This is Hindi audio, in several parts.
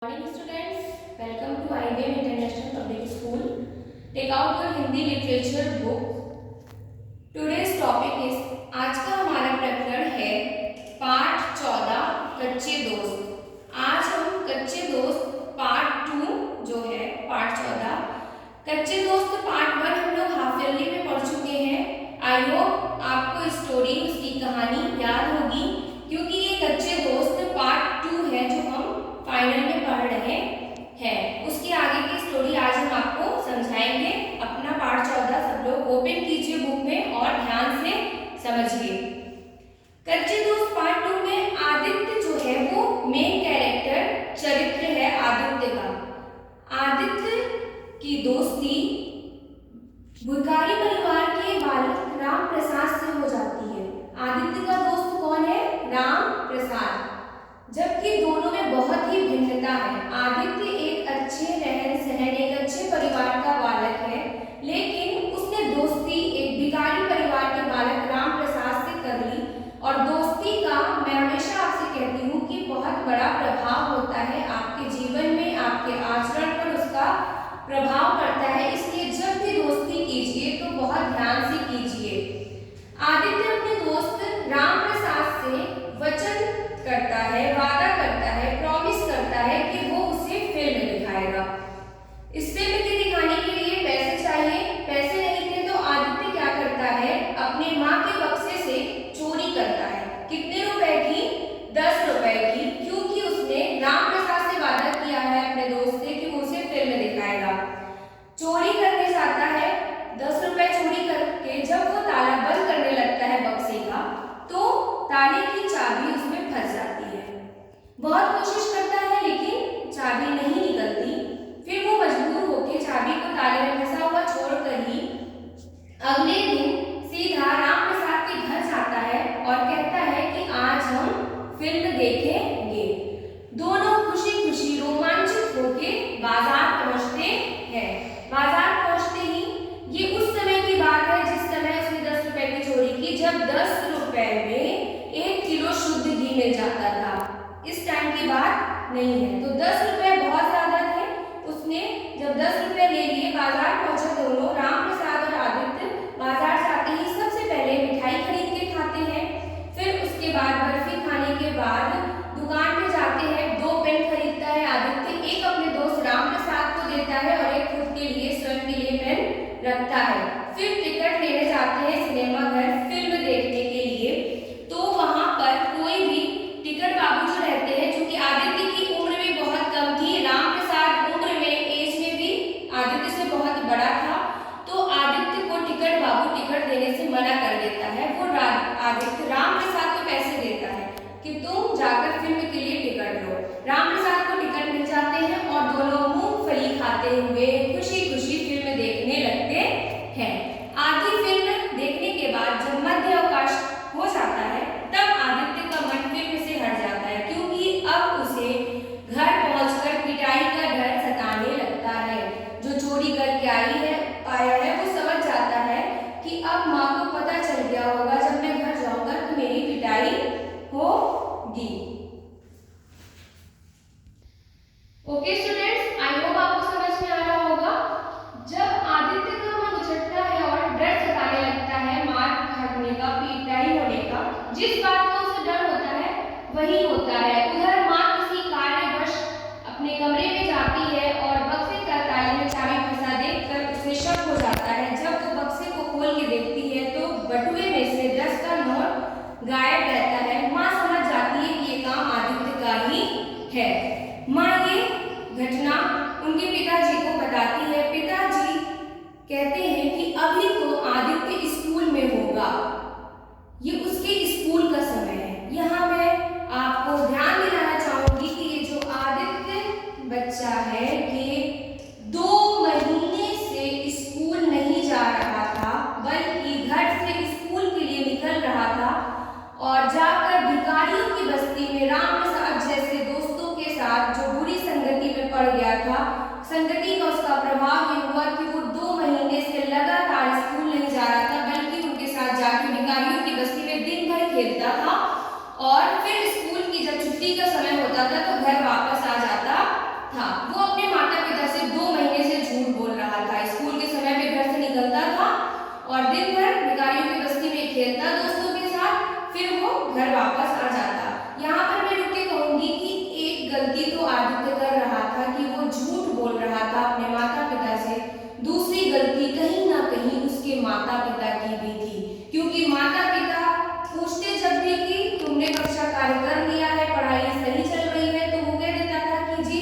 Morning students, welcome to IBM International Public School. Take out your Hindi literature book. Today's topic is आज का हमारा प्रकरण है पाठ 14 कच्चे दोस्त। आज हम कच्चे दोस्त पार्ट 2 जो है पार्ट 14 कच्चे दोस्त पार्ट 1 हम लोग हाफ ईयरली में पढ़ चुके हैं। आई होप आपको स्टोरी उसकी कहानी याद होगी क्योंकि ये कच्चे दोस्त पार्ट 2 है जो हम फाइनल में पढ़ रहे हैं। उसके आगे की स्टोरी आज हम आपको समझाएंगे। अपना पार्ट 14 सब लोग ओपन कीजिए बुक में और ध्यान से समझिए। कच्चे दोस्त पार्ट 2 में आदित्य जो है वो मेन कैरेक्टर चरित्र है आदित्य का। आदित्य की दोस्ती भिखारी परिवार के बालक राम प्रसाद से हो जाती है। आदित्य का दोस्त कौन है? राम प्रसाद। जबकि दोनों में बहुत ही भिन्नता है। आदित्य एक अच्छे रहन सहन एक अच्छे परिवार का बालक है, लेकिन उसने दोस्ती एक भिखारी परिवार के बालक राम प्रसाद से कर ली। और दोस्ती का मैं हमेशा आपसे कहती हूँ कि बहुत बड़ा प्रभाव होता है आपके जीवन में, आपके आचरण पर उसका प्रभाव पड़ता है। इसलिए जब भी दोस्ती कीजिए तो बहुत ध्यान से कीजिए। आदित्य अपने दोस्त राम प्रसाद से वचन करता है, वादा करता है, प्रॉमिस करता है कि वो उसे फिल्म दिखाएगा। इस फिल्म के दिखाने के लिए पैसे चाहिए। पैसे नहीं थे तो आदित्य क्या करता है, अपने माँ के बक्से से चोरी करता है। कितने रुपए की? 10 रुपए की, क्योंकि उसने राम प्रसाद से वादा किया है अपने दोस्त से कि वो उसे फिल्म दिखाएगा। चोरी करने जाता है। 10 रुपए चोरी करके जब वो ताला बंद करने लगता है बक्से का, तो ताले की चाबी उसमें फंस जाती है। बहुत कोशिश करता है लेकिन चाबी नहीं निकलती। फिर वो मजबूर होकर चाबी को ताले में फंसा हुआ छोड़कर ही अगले दिन सीधा राम प्रसाद के घर जाता है और कहता है कि आज हम फिल्म देखेंगे। दोनों खुशी खुशी रोमांचित होकर बाजार पहुंचते हैं। बाजार पहुंचते ही ये उस समय की बात है जिस समय उसने 10 रुपए की चोरी की, जब 10 रुपए में 1 किलो शुद्ध घी मिल जाता था। इस टाइम की बात नहीं है। तो 10 रुपए बहुत ज्यादा थे। उसने जब 10 रुपए ले लिए, बाजार पहुंचे दोनों, राम प्रसाद और आदित्य। बाजार जाते ही सबसे पहले मिठाई खरीद के खाते हैं। फिर उसके बाद बर्फी खाने के बाद दुकान पे जाते हैं। 2 पेन खरीदता है आदित्य। एक अपने दोस्त राम प्रसाद को देता है और एक खुद के लिए स्वयं के लिए पेन रखता है। फिर टिकट लेने जाते हैं सिनेमा घर फिल्म देखने के लिए। तो वहां पर कोई भी टिकट बाबू जो रहते हैं, चूंकि आदित्य की उम्र भी बहुत कम थी, राम प्रसाद उम्र में एज में भी आदित्य से बहुत बड़ा था, तो आदित्य को टिकट बाबू टिकट देने से मना कर देता है। वो आदित्य राम प्रसाद को पैसे देता है कि तुम जाकर फिल्म के लिए टिकट लो। राम प्रसाद को टिकट मिल जाते हैं और दोनों मूंगफली खाते हुए खुशी खुशी फिल्म देखने लगते हैं। आधी फिल्म देखने के बाद जब मध्य अवकाश हो जाता है, तब आदित्य का मन फिल्म से हट जाता है, क्योंकि अब उसे घर पहुंचकर पिटाई का डर सताने लगता है। जो चोरी करके आया है वो समझ जाता है कि अब माँ को पता चल गया होगा, जब मैं घर जाऊंगा तो मेरी पिटाई होगी। ओके स्टूडेंट्स, आई होप आपको समझ में आ रहा होगा। जब आदित्य का मन उछलता है और डर सताने लगता है मार खाने का, पिटाई होने का, जिस बात का उसे डर होता है वही होता है। उधर माँ किसी कारणवश अपने कमरे में जाती है और बक्से का ताले में चाबी फंसा देखकर उसे शक हो जाता है। जब वो बक्से को खोल के देखती है तो बटुए में से 10 का नोट गायब रहता है। माँ समझ जाती है कि ये काम आदित्य का ही है। माँ ये घटना उनके पिताजी को बताती है। पिताजी कहते हैं कि अभी तो आदित्य स्कूल में होगा, ये उसके स्कूल का समय है। यहाँ मैं आपको ध्यान दिलाना चाहूंगी कि ये जो आदित्य बच्चा है ये 2 महीने से स्कूल नहीं जा रहा था, बल्कि घर से स्कूल के लिए निकल रहा था और जाकर भिखारियों की बस्ती में राम प्रसाद जैसे दोस्तों के साथ जो बुरी संगति में पड़ गया था। संगति का उसका प्रभाव ये हुआ कि वो 2 महीने से लगातार स्कूल नहीं जा रहा था, बल्कि उनके साथ जाकर भिखारियों की बस्ती में दिन भर खेलता था और फिर स्कूल की जब छुट्टी का समय होता था तो घर वापस आ जाता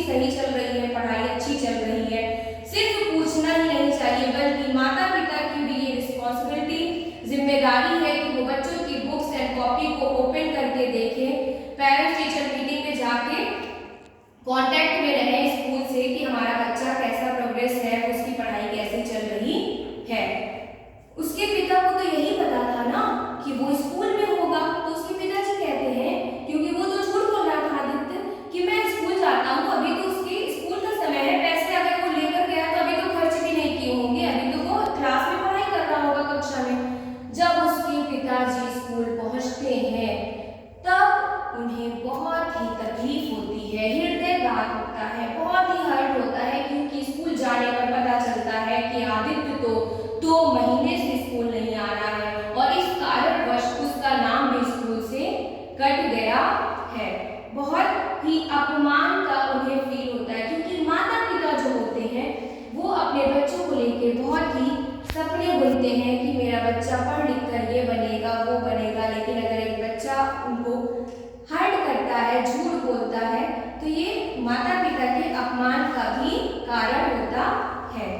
सही चल रही है, पढ़ाई अच्छी चल रही है। सिर्फ पूछना ही नहीं चाहिए, बल्कि माता पिता की भी ये रिस्पॉन्सिबिलिटी, जिम्मेदारी है कि वो बच्चों की बुक्स एंड कॉपी को ओपन करके देखें, पेरेंट्स टीचर मीटिंग में जाके कांटेक्ट में रहे स्कूल से कि हमारा बच्चा कैसा प्रोग्रेस है, उसकी पढ़ाई कैसी चल रही है। उसके पिता को तो यही पता था ना कि वो स्कूल में होगा, तो उसके पिताजी कहते हैं, क्योंकि वो तो झूठ बोल रहा था आदित्य कि मैं स्कूल जाता हूँ, अभी तो उसके स्कूल का समय है, पैसे अगर वो लेकर गया तो अभी तो खर्च भी नहीं किए होंगे, अभी तो वो क्लास में पढ़ाई कर रहा होगा कक्षा में। जब उसके पिताजी स्कूल पहुंचते हैं तब उन्हें बहुत ही तकलीफ होती है, हृदयघात होता है, बहुत ही हर्ट होता है, क्योंकि स्कूल जाने पर पता चलता है कि आदित्य तो 2 महीने से स्कूल नहीं आ रहा है और इस कारणवश उसका नाम भी स्कूल से कट गया है। बहुत ही अपमान का उन्हें फील होता है, क्योंकि माता पिता जो होते हैं वो अपने बच्चों को लेकर बहुत ही सपने बुनते हैं कि मेरा बच्चा पढ़ लिख कर ये बनेगा वो बनेगा, लेकिन अगर एक बच्चा उनको हर्ट करता है, झूठ बोलता है, तो ये माता पिता के अपमान का भी कारण होता है।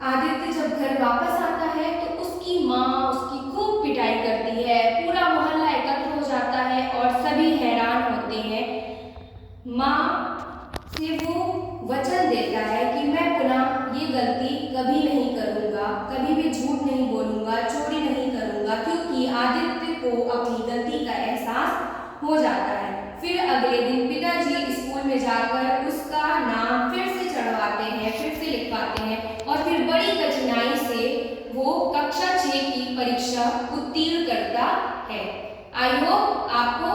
आदित्य जब घर वापस आता है तो उसकी माँ उसकी खूब पिटाई करती है, पूरा मोहल्ला एकत्र हो जाता है और सभी हैरान होते हैं। माँ से वो वचन देता है कि मैं पुनः ये गलती कभी नहीं करूँगा, कभी भी झूठ नहीं बोलूँगा, चोरी नहीं करूँगा, क्योंकि आदित्य को अपनी गलती का एहसास हो जाता है। फिर अगले दिन पिताजी स्कूल में जाकर उसका नाम फिर से चढ़वाते हैं, फिर से लिखवाते हैं और फिर बड़ी कठिनाई से वो कक्षा 6 की परीक्षा उत्तीर्ण करता है। आई होप आपको